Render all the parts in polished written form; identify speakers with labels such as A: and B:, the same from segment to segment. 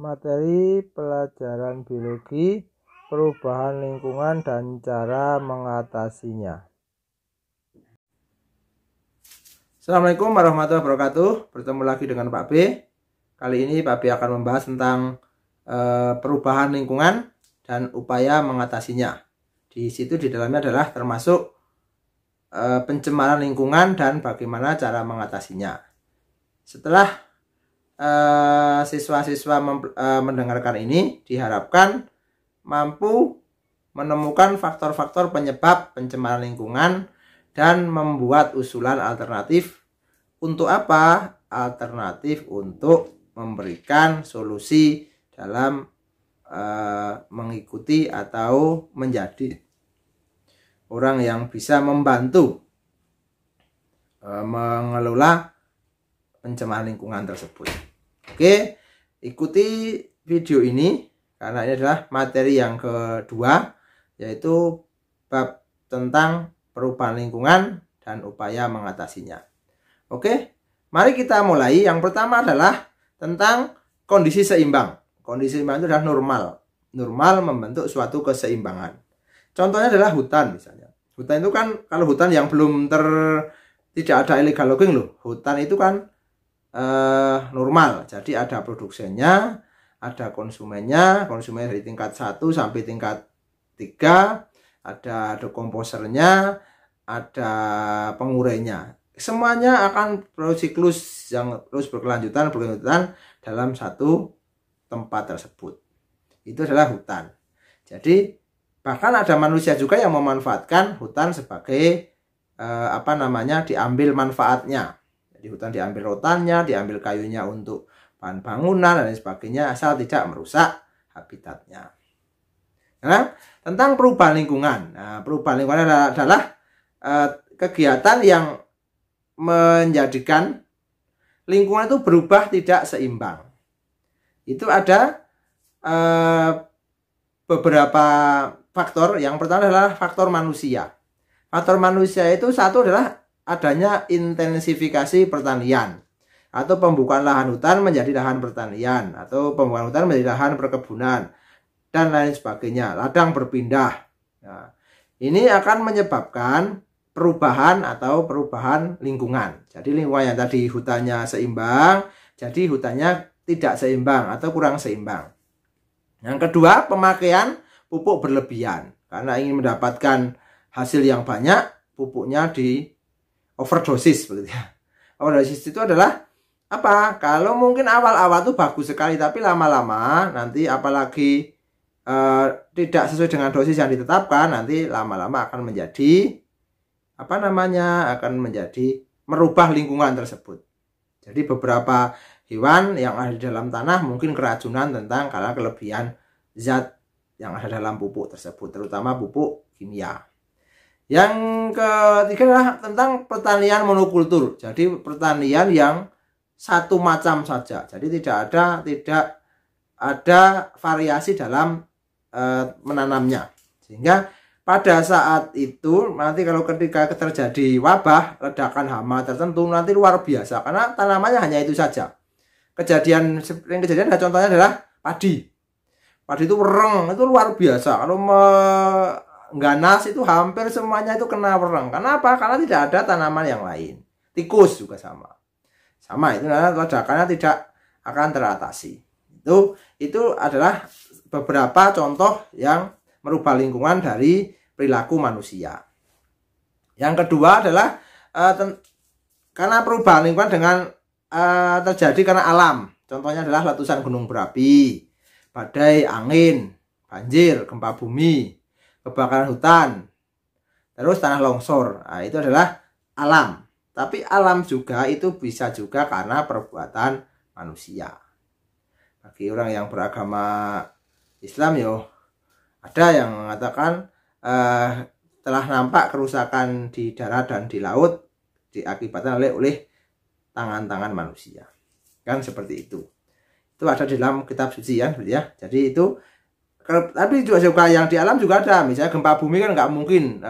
A: Materi pelajaran biologi, perubahan lingkungan dan cara mengatasinya. Assalamualaikum warahmatullahi wabarakatuh. Bertemu lagi dengan Pak B. Kali ini Pak B akan membahas tentang perubahan lingkungan dan upaya mengatasinya. Di situ di dalamnya adalah termasuk pencemaran lingkungan dan bagaimana cara mengatasinya. Setelah siswa-siswa mendengarkan ini, diharapkan mampu menemukan faktor-faktor penyebab pencemaran lingkungan dan membuat usulan alternatif. Untuk apa? Alternatif untuk memberikan solusi dalam mengikuti atau menjadi orang yang bisa membantu mengelola pencemaran lingkungan tersebut. Oke, ikuti video ini karena ini adalah materi yang kedua, yaitu bab tentang perubahan lingkungan dan upaya mengatasinya. Oke, mari kita mulai. Yang pertama adalah tentang kondisi seimbang. Kondisi seimbang itu adalah normal. Normal membentuk suatu keseimbangan. Contohnya adalah hutan misalnya. Hutan itu kan, kalau hutan yang belum tidak ada illegal logging loh. Hutan itu kan normal, jadi ada produsennya, ada konsumennya dari tingkat 1 sampai tingkat 3, ada komposernya, ada pengurainya. Semuanya akan siklus yang terus berkelanjutan dalam satu tempat tersebut. Itu adalah hutan. Jadi bahkan ada manusia juga yang memanfaatkan hutan sebagai diambil manfaatnya. Di hutan diambil rotannya, diambil kayunya untuk bahan bangunan dan lain sebagainya, asal tidak merusak habitatnya. Nah, tentang perubahan lingkungan. Nah, perubahan lingkungan adalah kegiatan yang menjadikan lingkungan itu berubah tidak seimbang. Itu ada beberapa faktor. Yang pertama adalah faktor manusia. Faktor manusia itu satu adalah adanya intensifikasi pertanian atau pembukaan lahan hutan menjadi lahan pertanian atau pembukaan hutan menjadi lahan perkebunan dan lain sebagainya, ladang berpindah. Nah, ini akan menyebabkan perubahan lingkungan. Jadi lingkungan yang tadi hutannya seimbang, jadi hutannya tidak seimbang atau kurang seimbang. Yang kedua, pemakaian pupuk berlebihan. Karena ingin mendapatkan hasil yang banyak, pupuknya di overdosis begitu ya. Overdosis itu adalah apa? Kalau mungkin awal-awal tuh bagus sekali, tapi lama-lama nanti apalagi tidak sesuai dengan dosis yang ditetapkan, nanti lama-lama akan menjadi akan menjadi merubah lingkungan tersebut. Jadi beberapa hewan yang ada di dalam tanah mungkin keracunan karena kelebihan zat yang ada dalam pupuk tersebut, terutama pupuk kimia. Yang ketiga adalah tentang pertanian monokultur. Jadi pertanian yang satu macam saja. Jadi tidak ada variasi dalam menanamnya. Sehingga pada saat itu nanti kalau ketika terjadi wabah, ledakan hama tertentu nanti luar biasa karena tanamannya hanya itu saja. Kejadian contohnya adalah padi. Padi itu wereng, itu luar biasa. Kalau ganas itu hampir semuanya itu kena wereng. Kenapa? Karena tidak ada tanaman yang lain. Tikus juga sama itu ledakannya tidak akan teratasi. Itu adalah beberapa contoh yang merubah lingkungan dari perilaku manusia. Yang kedua adalah karena perubahan lingkungan terjadi karena alam. Contohnya adalah letusan gunung berapi, badai angin, banjir, gempa bumi, kebakaran hutan, terus tanah longsor. Nah, itu adalah alam. Tapi alam juga itu bisa juga karena perbuatan manusia. Bagi orang yang beragama Islam ada yang mengatakan telah nampak kerusakan di darat dan di laut diakibatkan oleh tangan-tangan manusia. Kan seperti itu. Itu ada di dalam kitab suci ya. Jadi itu. Tapi juga yang di alam juga ada. Misalnya gempa bumi kan nggak mungkin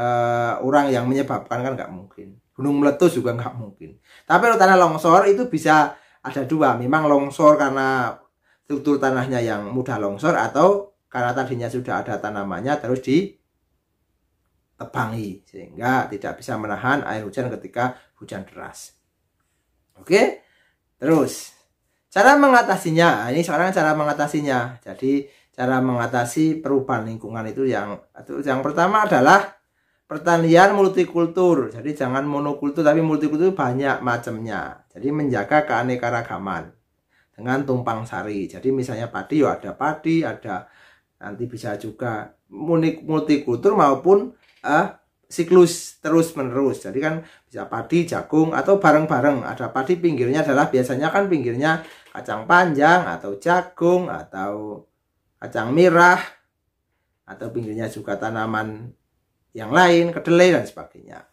A: orang yang menyebabkan, kan nggak mungkin. Gunung meletus juga nggak mungkin. Tapi kalau tanah longsor itu bisa ada dua. Memang longsor karena struktur tanahnya yang mudah longsor, atau karena tadinya sudah ada tanamannya terus ditebangi sehingga tidak bisa menahan air hujan ketika hujan deras. Oke, terus cara mengatasinya. Ini sekarang cara mengatasinya. Jadi cara mengatasi perubahan lingkungan itu yang pertama adalah pertanian multikultur. Jadi jangan monokultur, tapi multikultur, banyak macamnya. Jadi menjaga keanekaragaman dengan tumpang sari. Jadi misalnya padi, ya ada padi, ada nanti bisa juga multikultur maupun siklus terus menerus. Jadi kan bisa padi, jagung, atau bareng-bareng. Ada padi pinggirnya adalah biasanya kan pinggirnya kacang panjang atau jagung atau kacang merah, atau pinggirnya juga tanaman yang lain, kedelai dan sebagainya.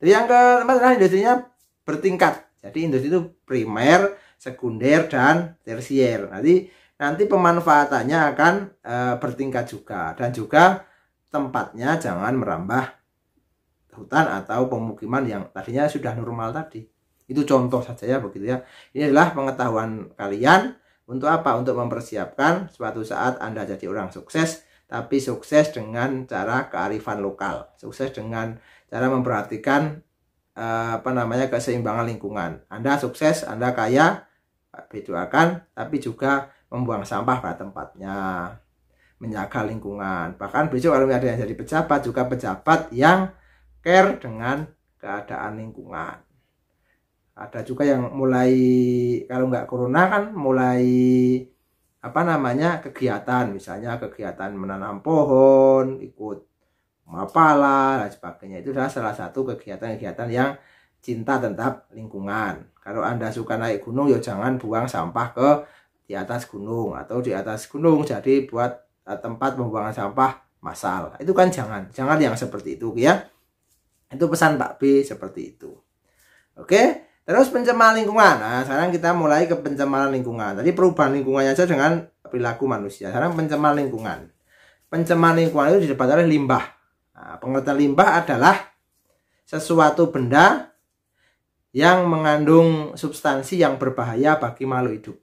A: Jadi yang keempat adalah industrinya bertingkat. Jadi industri itu primer, sekunder, dan tersier. Nanti pemanfaatannya akan bertingkat juga, dan juga tempatnya jangan merambah hutan atau pemukiman yang tadinya sudah normal tadi. Itu contoh saja ya, begitu ya. Ini adalah pengetahuan kalian untuk apa? Untuk mempersiapkan suatu saat Anda jadi orang sukses, tapi sukses dengan cara kearifan lokal, sukses dengan cara memperhatikan keseimbangan lingkungan. Anda sukses, Anda kaya, bedoakan, tapi juga membuang sampah pada tempatnya, menjaga lingkungan. Bahkan besok kalau ada yang jadi pejabat, juga pejabat yang care dengan keadaan lingkungan. Ada juga yang mulai, kalau nggak corona kan mulai kegiatan, misalnya kegiatan menanam pohon, ikut mapala dan sebagainya. Itu adalah salah satu kegiatan-kegiatan yang cinta terhadap lingkungan. Kalau Anda suka naik gunung, ya jangan buang sampah ke di atas gunung, atau di atas gunung jadi buat tempat pembuangan sampah massal. Itu kan jangan yang seperti itu ya. Itu pesan Pak B seperti itu. Oke. Terus pencemaran lingkungan. Nah, sekarang kita mulai ke pencemaran lingkungan. Tadi perubahan lingkungannya saja dengan perilaku manusia. Sekarang pencemaran lingkungan. Pencemaran lingkungan itu didapat oleh limbah. Nah, pengertian limbah adalah sesuatu benda yang mengandung substansi yang berbahaya bagi makhluk hidup,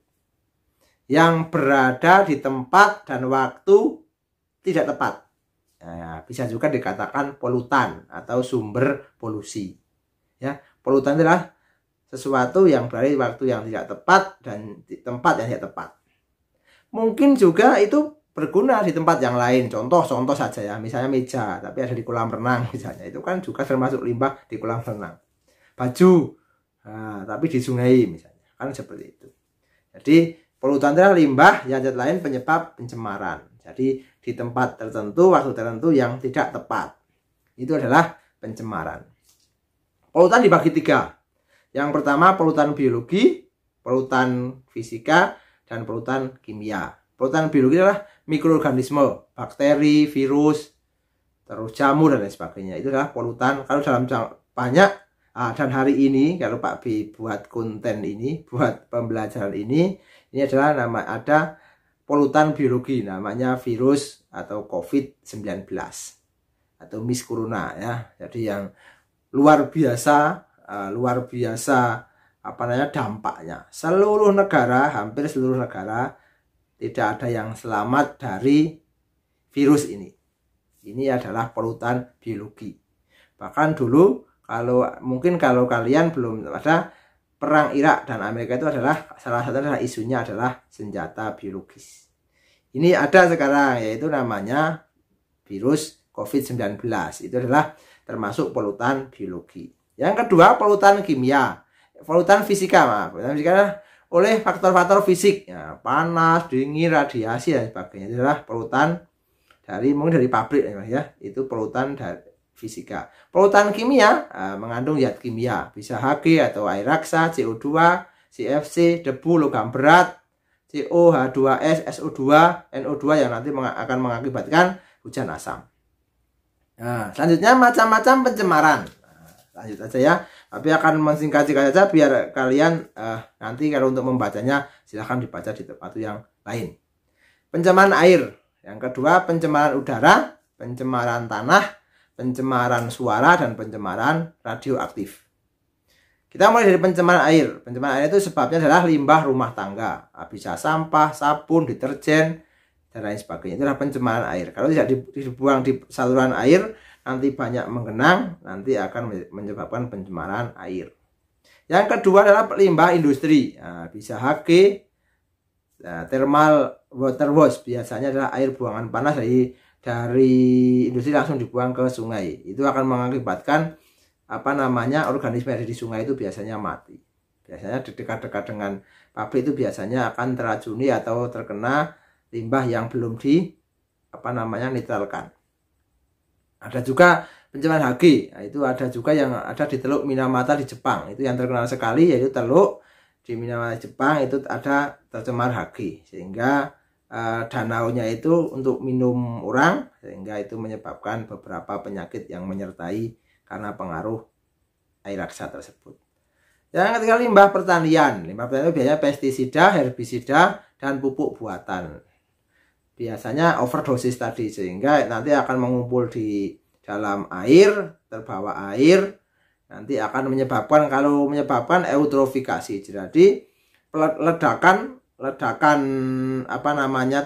A: yang berada di tempat dan waktu tidak tepat. Nah, bisa juga dikatakan polutan atau sumber polusi. Ya, polutan adalah sesuatu yang berada di waktu yang tidak tepat dan di tempat yang tidak tepat. Mungkin juga itu berguna di tempat yang lain. Contoh saja ya, misalnya meja tapi ada di kolam renang misalnya, itu kan juga termasuk limbah di kolam renang. Baju, tapi di sungai misalnya, kan seperti itu. Jadi polutan adalah limbah yang lain penyebab pencemaran. Jadi di tempat tertentu, waktu tertentu yang tidak tepat, itu adalah pencemaran. Polutan dibagi 3. Yang pertama polutan biologi, polutan fisika, dan polutan kimia. Polutan biologi adalah mikroorganisme, bakteri, virus, terus jamur dan lain sebagainya. Itu adalah polutan. Kalau dalam banyak, dan hari ini kalau Pak B buat konten ini, buat pembelajaran ini adalah ada polutan biologi, namanya virus atau COVID-19 atau Miss Corona ya. Jadi yang luar biasa dampaknya. Seluruh negara, hampir seluruh negara tidak ada yang selamat dari virus ini. Ini adalah polutan biologi. Bahkan dulu kalau kalian belum ada, perang Irak dan Amerika itu adalah salah satu isunya adalah senjata biologis. Ini ada sekarang, yaitu namanya virus COVID-19. Itu adalah termasuk polutan biologi. Yang kedua polutan kimia, polutan fisika. Polutan fisika adalah oleh faktor-faktor fisik, ya, panas, dingin, radiasi dan sebagainya. Itu adalah polutan mungkin dari pabrik ya. Itu polutan dari fisika. Polutan kimia mengandung zat kimia, bisa Hg atau air raksa, CO2, CFC, debu, logam berat, CO, H2S, SO2, NO2 yang nanti akan mengakibatkan hujan asam. Nah, selanjutnya macam-macam pencemaran. Lanjut aja ya, tapi akan mensingkat-singkat saja biar kalian nanti kalau untuk membacanya silahkan dibaca di tempat yang lain. Pencemaran air, yang kedua pencemaran udara, pencemaran tanah, pencemaran suara, dan pencemaran radioaktif. Kita mulai dari pencemaran air. Pencemaran air itu sebabnya adalah limbah rumah tangga, bisa sampah, sabun, deterjen, dan lain sebagainya. Itu adalah pencemaran air. Kalau tidak dibuang di saluran air, nanti banyak menggenang, nanti akan menyebabkan pencemaran air. Yang kedua adalah limbah industri, bisa HG, thermal water waste, biasanya adalah air buangan panas dari industri langsung dibuang ke sungai. Itu akan mengakibatkan organisme yang ada di sungai itu biasanya mati. Biasanya dekat-dekat dengan pabrik itu biasanya akan teracuni atau terkena limbah yang belum netralkan. Ada juga pencemaran HG. Nah, itu ada juga yang ada di Teluk Minamata di Jepang. Itu yang terkenal sekali, yaitu teluk di Minamata Jepang itu ada tercemar HG, sehingga danaunya itu untuk minum orang, sehingga itu menyebabkan beberapa penyakit yang menyertai karena pengaruh air raksa tersebut. Yang ketiga, limbah pertanian. Limbah pertanian itu biasanya pestisida, herbisida, dan pupuk buatan. Biasanya overdosis tadi, sehingga nanti akan mengumpul di dalam air, terbawa air, nanti akan menyebabkan eutrofikasi. Jadi ledakan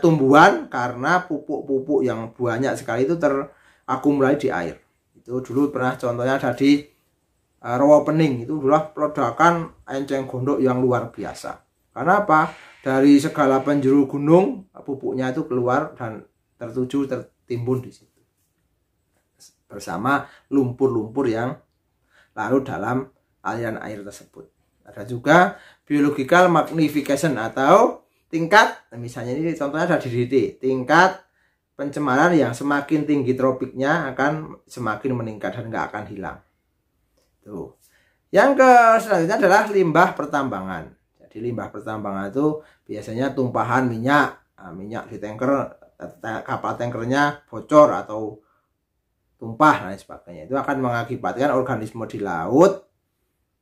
A: tumbuhan karena pupuk-pupuk yang banyak sekali itu terakumulasi di air. Itu dulu pernah contohnya ada di Rawapening, itu adalah ledakan enceng gondok yang luar biasa. Karena apa? Dari segala penjuru gunung pupuknya itu keluar dan tertimbun di situ bersama lumpur-lumpur yang larut dalam aliran air tersebut. Ada juga biological magnification atau tingkat, misalnya ini contohnya ada di DT, tingkat pencemaran yang semakin tinggi tropiknya akan semakin meningkat dan nggak akan hilang. Tuh. Yang selanjutnya adalah limbah pertambangan. Jadi limbah pertambangan itu biasanya tumpahan minyak di tanker, kapal tankernya bocor atau tumpah dan sebagainya. Itu akan mengakibatkan organisme di laut,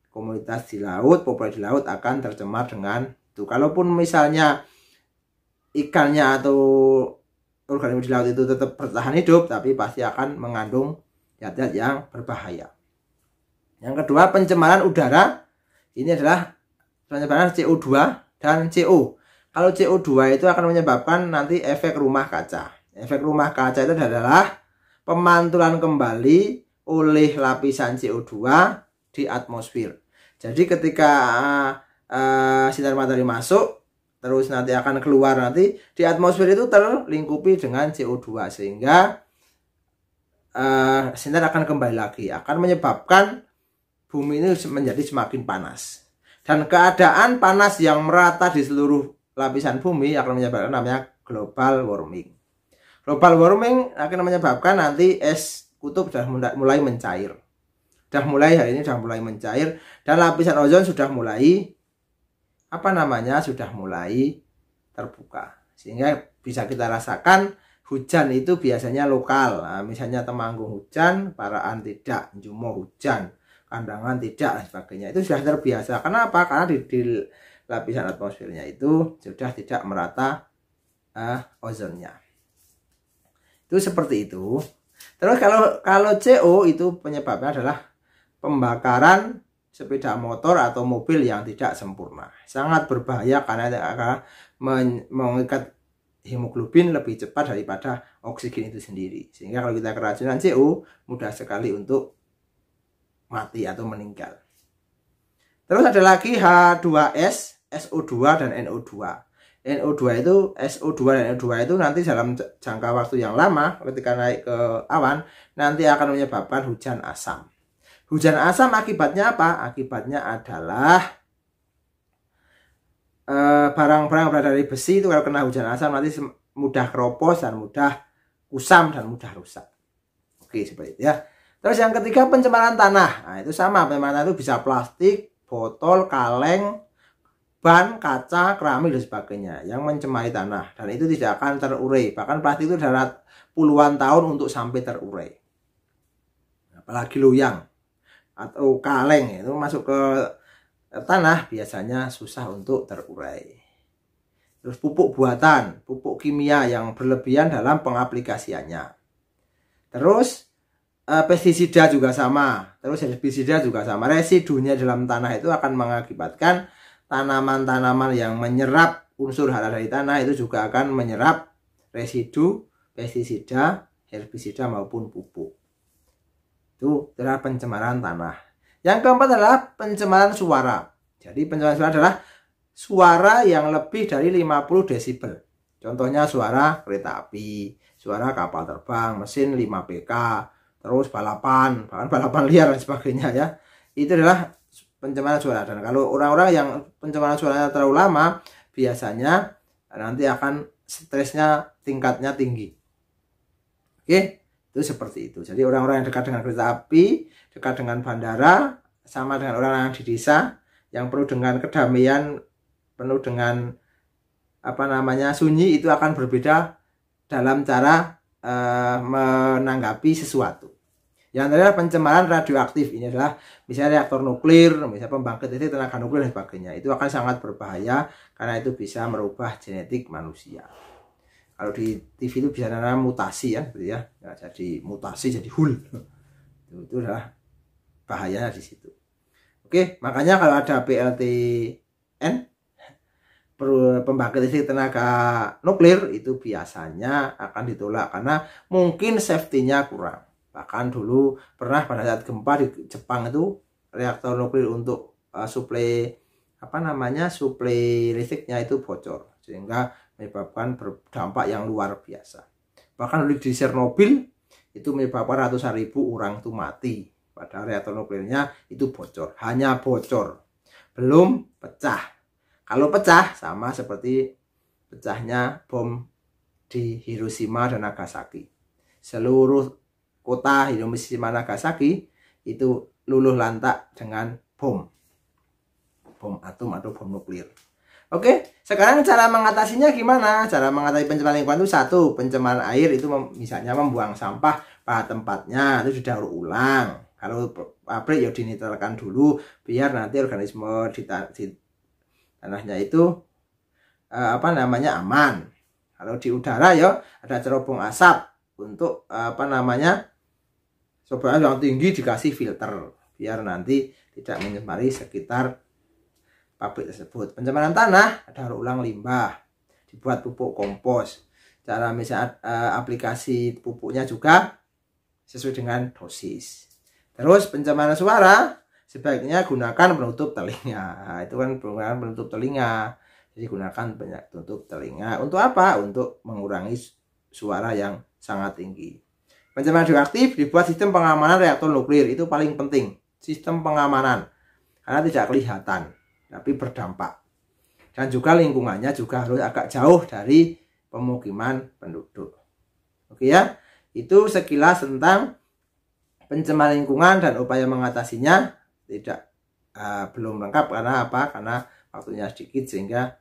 A: komunitas di laut, populasi di laut akan tercemar dengan itu. Kalaupun misalnya ikannya atau organisme di laut itu tetap bertahan hidup, tapi pasti akan mengandung zat-zat yang berbahaya. Yang kedua, pencemaran udara. Ini adalah pencemaran CO2 dan CO. Kalau CO2 itu akan menyebabkan nanti efek rumah kaca. Efek rumah kaca itu adalah pemantulan kembali oleh lapisan CO2 di atmosfer. Jadi ketika sinar matahari masuk, terus nanti akan keluar, nanti di atmosfer itu terlingkupi dengan CO2, sehingga sinar akan kembali lagi, akan menyebabkan bumi ini menjadi semakin panas. Dan keadaan panas yang merata di seluruh lapisan bumi akan menyebabkan namanya global warming. Global warming akan menyebabkan nanti es kutub sudah mulai mencair. Hari ini sudah mulai mencair, dan lapisan ozon sudah mulai terbuka. Sehingga bisa kita rasakan hujan itu biasanya lokal. Nah, misalnya Temanggung hujan, Paraan tidak, Jumo hujan, Kandangan tidak, dan sebagainya. Itu sudah terbiasa. Kenapa? Karena di lapisan atmosfernya itu sudah tidak merata ozonnya. Itu seperti itu. Terus kalau CO itu penyebabnya adalah pembakaran sepeda motor atau mobil yang tidak sempurna. Sangat berbahaya karena akan mengikat hemoglobin lebih cepat daripada oksigen itu sendiri. Sehingga kalau kita keracunan CO, mudah sekali untuk mati atau meninggal. Terus ada lagi H2S, SO2 dan NO2. SO2 dan NO2 itu nanti dalam jangka waktu yang lama ketika naik ke awan nanti akan menyebabkan hujan asam. Hujan asam akibatnya apa? Akibatnya adalah barang-barang berada dari besi itu kalau kena hujan asam nanti mudah keropos dan mudah kusam dan mudah rusak. Oke, seperti itu ya. Terus yang ketiga, pencemaran tanah. Nah, itu sama, pencemaran tanah itu bisa plastik, botol, kaleng, ban, kaca, keramik dan sebagainya yang mencemari tanah, dan itu tidak akan terurai. Bahkan plastik itu dalam puluhan tahun untuk sampai terurai. Apalagi loyang atau kaleng itu masuk ke tanah biasanya susah untuk terurai. Terus pupuk buatan, pupuk kimia yang berlebihan dalam pengaplikasiannya. Terus pestisida juga sama, terus herbisida juga sama. Residunya dalam tanah itu akan mengakibatkan tanaman-tanaman yang menyerap unsur hara dari tanah itu juga akan menyerap residu pestisida, herbisida maupun pupuk. Itu adalah pencemaran tanah. Yang keempat adalah pencemaran suara. Jadi pencemaran suara adalah suara yang lebih dari 50 desibel. Contohnya suara kereta api, suara kapal terbang, mesin 5 PK, terus balapan, bahkan balapan liar dan sebagainya ya. Itu adalah pencemaran suara. Dan kalau orang-orang yang pencemaran suaranya terlalu lama, biasanya nanti akan stresnya tingkatnya tinggi. Oke, itu seperti itu. Jadi orang-orang yang dekat dengan kereta api, dekat dengan bandara, sama dengan orang-orang di desa yang penuh dengan kedamaian, penuh dengan sunyi, itu akan berbeda dalam cara menanggapi sesuatu. Yang adalah pencemaran radioaktif. Ini adalah misalnya reaktor nuklir, misalnya pembangkit listrik tenaga nuklir dan sebagainya. Itu akan sangat berbahaya karena itu bisa merubah genetik manusia. Kalau di TV itu bisa namanya mutasi ya, gitu ya. Nah, jadi mutasi jadi hul. Itu adalah bahayanya di situ. Oke, makanya kalau ada PLTN, pembangkit listrik tenaga nuklir, itu biasanya akan ditolak karena mungkin safety-nya kurang. Bahkan dulu pernah pada saat gempa di Jepang itu reaktor nuklir untuk suplai listriknya itu bocor sehingga menyebabkan berdampak yang luar biasa. Bahkan dulu di Chernobyl itu menyebabkan ratusan ribu orang itu mati. Padahal reaktor nuklirnya itu bocor, hanya bocor, belum pecah. Kalau pecah sama seperti pecahnya bom di Hiroshima dan Nagasaki. Seluruh kota Hiroshima dan Nagasaki itu luluh lantak dengan bom atom atau bom nuklir. Oke, sekarang cara mengatasinya gimana? Cara mengatasi pencemaran lingkungan itu satu, pencemaran air itu misalnya membuang sampah pada tempatnya itu didaur ulang. Kalau pabrik ya dinitralkan dulu biar nanti organisme di tanahnya itu aman. Kalau di udara ya ada cerobong asap untuk sobat yang tinggi dikasih filter biar nanti tidak menyemari sekitar pabrik tersebut. Pencemaran tanah, daur ulang limbah, dibuat pupuk kompos. Cara misalnya aplikasi pupuknya juga sesuai dengan dosis. Terus pencemaran suara sebaiknya gunakan penutup telinga. Nah, itu kan gunakan penutup telinga. Jadi gunakan penutup telinga. Untuk apa? Untuk mengurangi suara yang sangat tinggi. Pencemaran radioaktif dibuat sistem pengamanan reaktor nuklir. Itu paling penting. Sistem pengamanan. Karena tidak kelihatan, tapi berdampak. Dan juga lingkungannya juga harus agak jauh dari pemukiman penduduk. Oke ya. Itu sekilas tentang pencemaran lingkungan dan upaya mengatasinya. Belum lengkap karena apa? Karena waktunya sedikit sehingga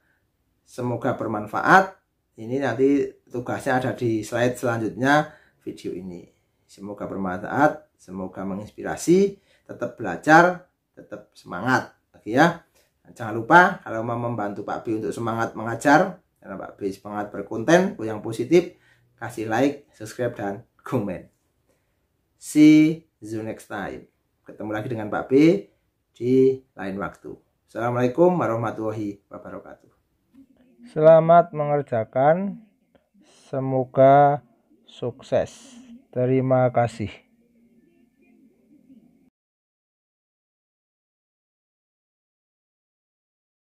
A: semoga bermanfaat. Ini nanti tugasnya ada di slide selanjutnya video ini. Semoga bermanfaat, semoga menginspirasi, tetap belajar, tetap semangat. Oke ya. Jangan lupa kalau mau membantu Pak B untuk semangat mengajar, karena Pak B semangat berkonten yang positif, kasih like, subscribe dan komen. See you next time. Ketemu lagi dengan Pak B di lain waktu. Assalamualaikum warahmatullahi wabarakatuh. Selamat mengerjakan. Semoga sukses. Terima kasih.